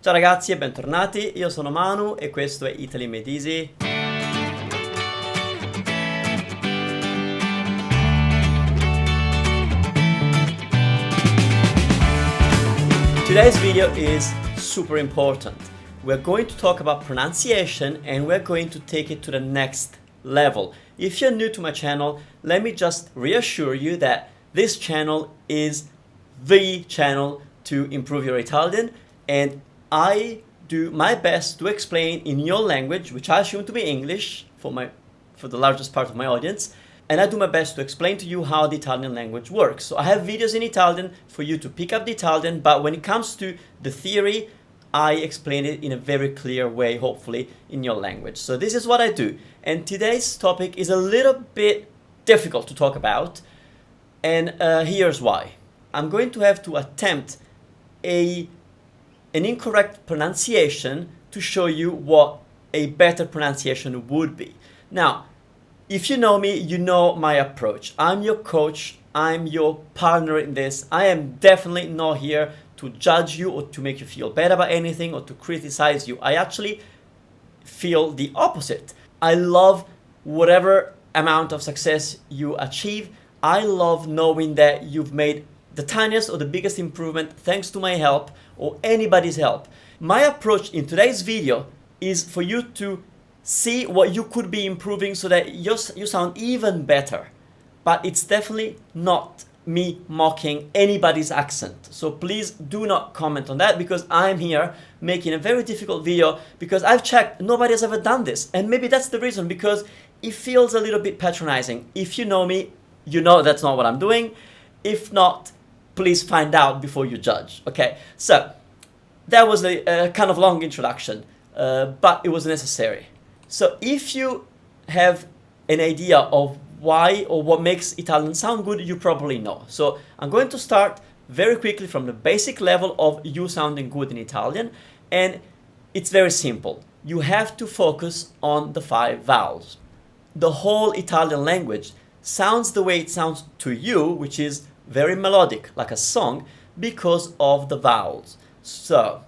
Ciao ragazzi e bentornati, io sono Manu e questo è Italy Made Easy. Today's video is super important. We're going to talk about pronunciation and we're going to take it to the next level. If you're new to my channel, let me just reassure you that this channel is the channel to improve your Italian, and I do my best to explain in your language, which I assume to be English for the largest part of my audience, and I do my best to explain to you how the Italian language works. So I have videos in Italian for you to pick up the Italian, but when it comes to the theory, I explain it in a very clear way, hopefully, in your language. So this is what I do. And today's topic is a little bit difficult to talk about, and here's why. I'm going to have to attempt an incorrect pronunciation to show you what a better pronunciation would be. Now, if you know me, you know my approach. I'm your coach, I'm your partner in this. I am definitely not here to judge you or to make you feel bad about anything or to criticize you. I actually feel the opposite. I love whatever amount of success you achieve. I love knowing that you've made the tiniest or the biggest improvement thanks to my help or anybody's help. My approach in today's video is for you to see what you could be improving so that you sound even better. But it's definitely not me mocking anybody's accent. So please do not comment on that, because I'm here making a very difficult video because I've checked, nobody has ever done this. And maybe that's the reason, because it feels a little bit patronizing. If you know me, you know that's not what I'm doing. If not, please find out before you judge. Okay, so that was a kind of long introduction, but it was necessary. So if you have an idea of why or what makes Italian sound good, you probably know. So I'm going to start very quickly from the basic level of you sounding good in Italian, and it's very simple. You have to focus on the 5 vowels. The whole Italian language sounds the way it sounds to you, which is very melodic, like a song, because of the vowels. So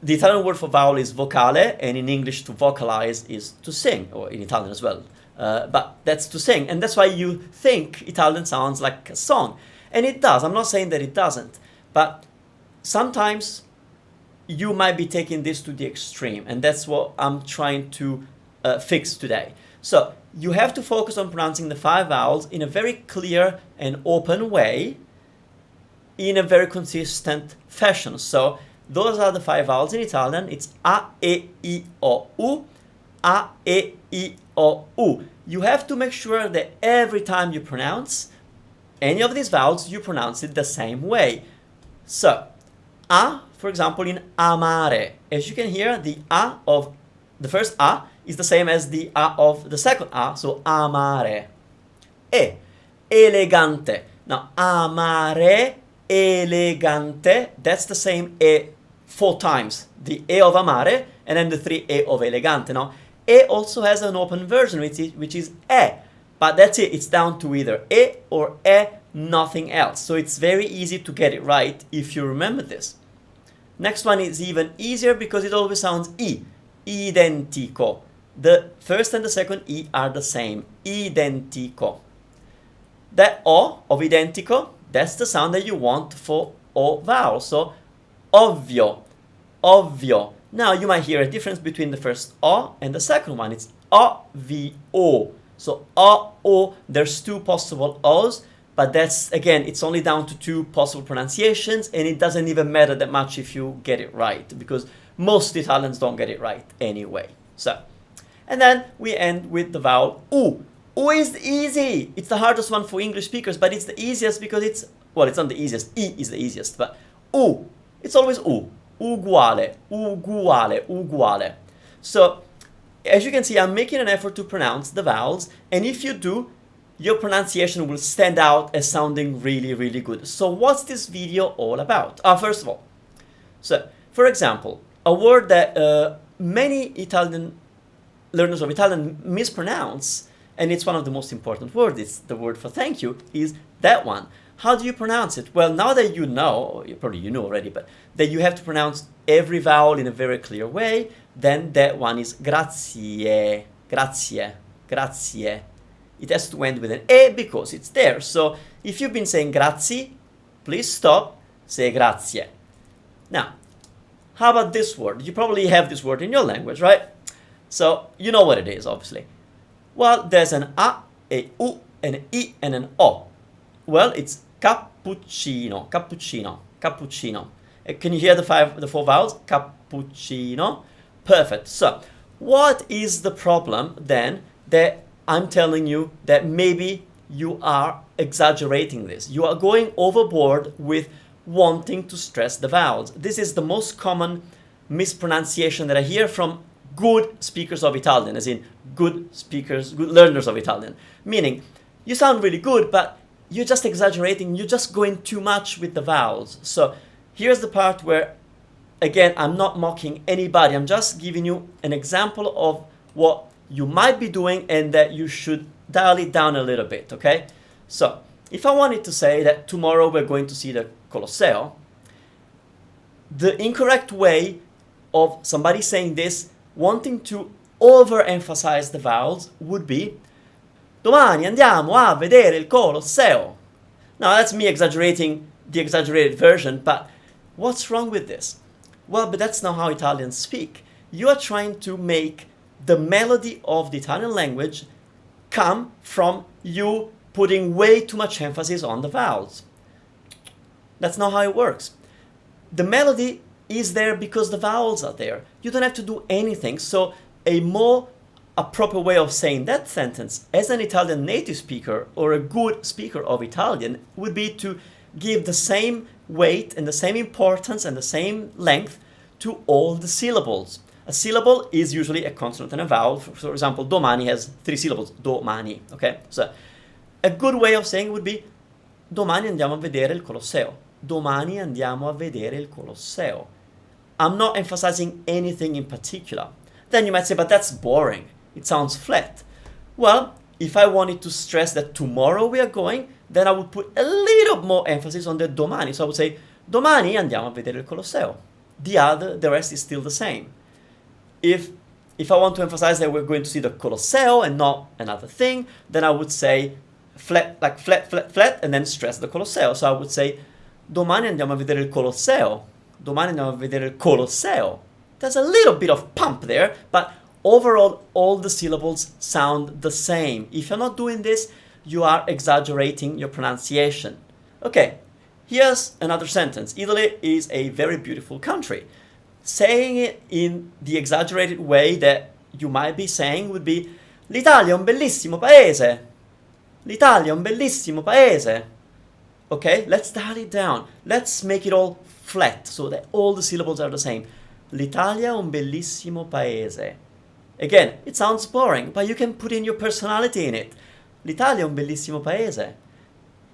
the Italian word for vowel is vocale, and in English to vocalize is to sing, or in Italian as well. But that's to sing, and that's why you think Italian sounds like a song. And it does. I'm not saying that it doesn't, but sometimes you might be taking this to the extreme, and that's what I'm trying to fix today. So you have to focus on pronouncing the 5 vowels in a very clear and open way, in a very consistent fashion. So those are the 5 vowels in Italian. It's A, E, I, O, U, A, E, I, O, U. You have to make sure that every time you pronounce any of these vowels, you pronounce it the same way. So, A, for example, in amare. As you can hear, the A of the first A is the same as the A of the second A, so amare. E, elegante. Now, amare, elegante, that's the same E 4 times. The E of amare, and then the 3 E of elegante. Now, E also has an open version, which is E, but that's it. It's down to either E or E, nothing else. So it's very easy to get it right if you remember this. Next one is even easier because it always sounds I, identico. The first and the second I are the same, identico. That O of identico, that's the sound that you want for O vowel. So ovvio, ovvio. Now you might hear a difference between the first O and the second one. It's O-V-O. So O-O, there's 2 possible O's, but that's, again, it's only down to 2 possible pronunciations, and it doesn't even matter that much if you get it right, because most Italians don't get it right anyway. So, and then we end with the vowel U. U is easy. It's the hardest one for English speakers, but it's the easiest because it's not the easiest. I is the easiest, but U, it's always U. Uguale, uguale, uguale. So, as you can see, I'm making an effort to pronounce the vowels, and if you do, your pronunciation will stand out as sounding really, really good. So what's this video all about? First of all, so, for example, a word that many Italian learners of Italian mispronounce, and it's one of the most important words, it's the word for thank you, is that one. How do you pronounce it? Well, now that you know, probably you know already, but that you have to pronounce every vowel in a very clear way, then that one is grazie, grazie, grazie. It has to end with an E because it's there. So if you've been saying grazie, please stop, say grazie. Now, how about this word? You probably have this word in your language, right? So you know what it is, obviously. Well, there's an A, a U, an I, and an O. Well, it's cappuccino, cappuccino, cappuccino. Can you hear the four vowels? Cappuccino. Perfect. So, what is the problem then that I'm telling you that maybe you are exaggerating this? You are going overboard with wanting to stress the vowels. This is the most common mispronunciation that I hear from good speakers of Italian, as in good speakers, good learners of Italian. Meaning, you sound really good, but you're just exaggerating, you're just going too much with the vowels. So here's the part where, again, I'm not mocking anybody, I'm just giving you an example of what you might be doing and that you should dial it down a little bit, okay? So, if I wanted to say that tomorrow we're going to see the Colosseo, the incorrect way of somebody saying this, wanting to overemphasize the vowels, would be domani andiamo a vedere il Colosseo. Now that's me exaggerating the exaggerated version, but what's wrong with this? Well, but that's not how Italians speak. You are trying to make the melody of the Italian language come from you putting way too much emphasis on the vowels. That's not how it works. The melody is there because the vowels are there. You don't have to do anything. So a proper way of saying that sentence as an Italian native speaker or a good speaker of Italian would be to give the same weight and the same importance and the same length to all the syllables. A syllable is usually a consonant and a vowel. For example, domani has 3 syllables, domani, okay? So a good way of saying would be domani andiamo a vedere il Colosseo. Domani andiamo a vedere il Colosseo. I'm not emphasizing anything in particular. Then you might say, but that's boring. It sounds flat. Well, if I wanted to stress that tomorrow we are going, then I would put a little more emphasis on the domani. So I would say, domani andiamo a vedere il Colosseo. The rest is still the same. If I want to emphasize that we're going to see the Colosseo and not another thing, then I would say flat, like flat, flat, flat, and then stress the Colosseo. So I would say, domani andiamo a vedere il Colosseo. Domani andiamo a vedere il Colosseo. There's a little bit of pump there, but overall, all the syllables sound the same. If you're not doing this, you are exaggerating your pronunciation. Okay, here's another sentence. Italy is a very beautiful country. Saying it in the exaggerated way that you might be saying would be l'Italia è un bellissimo paese. L'Italia è un bellissimo paese. Okay, let's dial it down. Let's make it all flat so that all the syllables are the same. L'Italia è un bellissimo paese. Again, it sounds boring, but you can put in your personality in it. L'Italia è un bellissimo paese.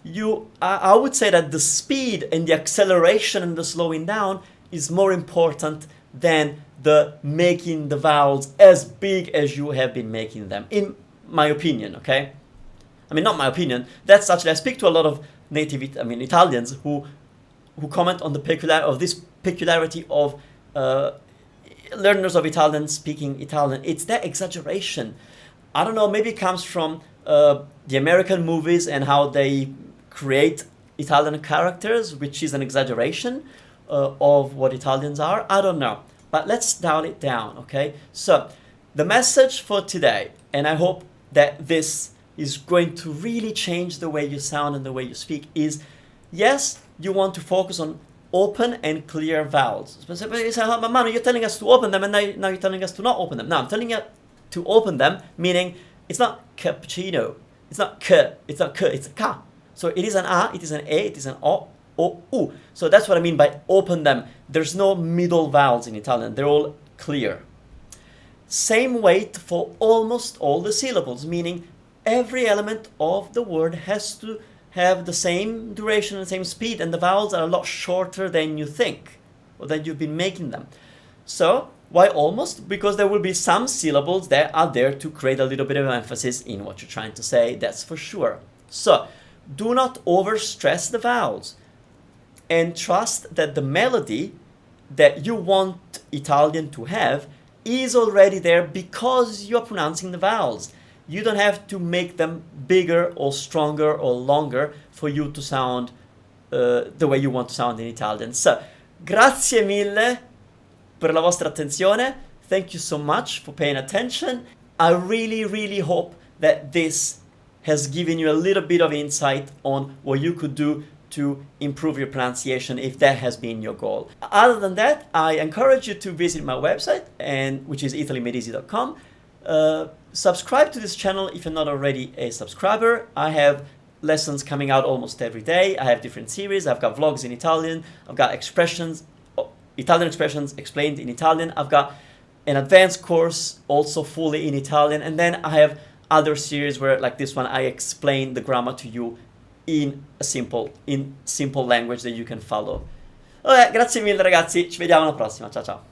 I would say that the speed and the acceleration and the slowing down is more important than the making the vowels as big as you have been making them, in my opinion, okay? I mean, not my opinion. That's actually, I speak to a lot of Italians who comment on this peculiarity of learners of Italian speaking Italian. It's that exaggeration. I don't know, maybe it comes from the American movies and how they create Italian characters, which is an exaggeration of what Italians are. I don't know. But let's dial it down, okay? So, the message for today, and I hope that this is going to really change the way you sound and the way you speak, is yes, you want to focus on open and clear vowels. Manu, you're telling us to open them and now you're telling us to not open them. No, I'm telling you to open them, meaning it's not cappuccino. It's not k, it's not k, it's ka. So it is an a, it is an e, it is an o, u. So that's what I mean by open them. There's no middle vowels in Italian. They're all clear. Same weight for almost all the syllables, meaning every element of the word has to have the same duration and the same speed, and the vowels are a lot shorter than you think, or that you've been making them. So, why almost? Because there will be some syllables that are there to create a little bit of emphasis in what you're trying to say, that's for sure. So, do not overstress the vowels, and trust that the melody that you want Italian to have is already there because you are pronouncing the vowels. You don't have to make them bigger or stronger or longer for you to sound the way you want to sound in Italian. So, grazie mille per la vostra attenzione. Thank you so much for paying attention. I really, really hope that this has given you a little bit of insight on what you could do to improve your pronunciation if that has been your goal. Other than that, I encourage you to visit my website, which is italymadeeasy.com. Subscribe to this channel if you're not already a subscriber. I have lessons coming out almost every day. I have different series. I've got vlogs in Italian. I've got Italian expressions explained in Italian. I've got an advanced course also fully in Italian. And then I have other series where, like this one, I explain the grammar to you in simple language that you can follow. Vabbè, grazie mille ragazzi, ci vediamo alla prossima. Ciao ciao.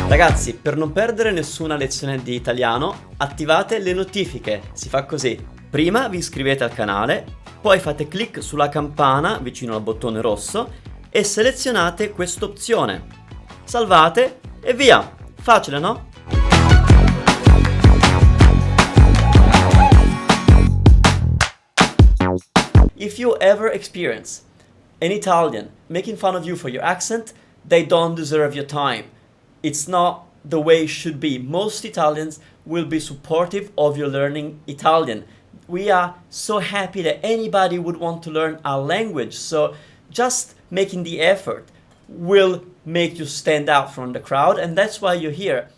Ragazzi, per non perdere nessuna lezione di italiano, attivate le notifiche. Si fa così: prima vi iscrivete al canale, poi fate clic sulla campana vicino al bottone rosso e selezionate quest'opzione. Salvate e via! Facile, no? If you ever experience an Italian making fun of you for your accent, they don't deserve your time. It's not the way it should be. Most Italians will be supportive of your learning Italian. We are so happy that anybody would want to learn our language. So just making the effort will make you stand out from the crowd, and that's why you're here.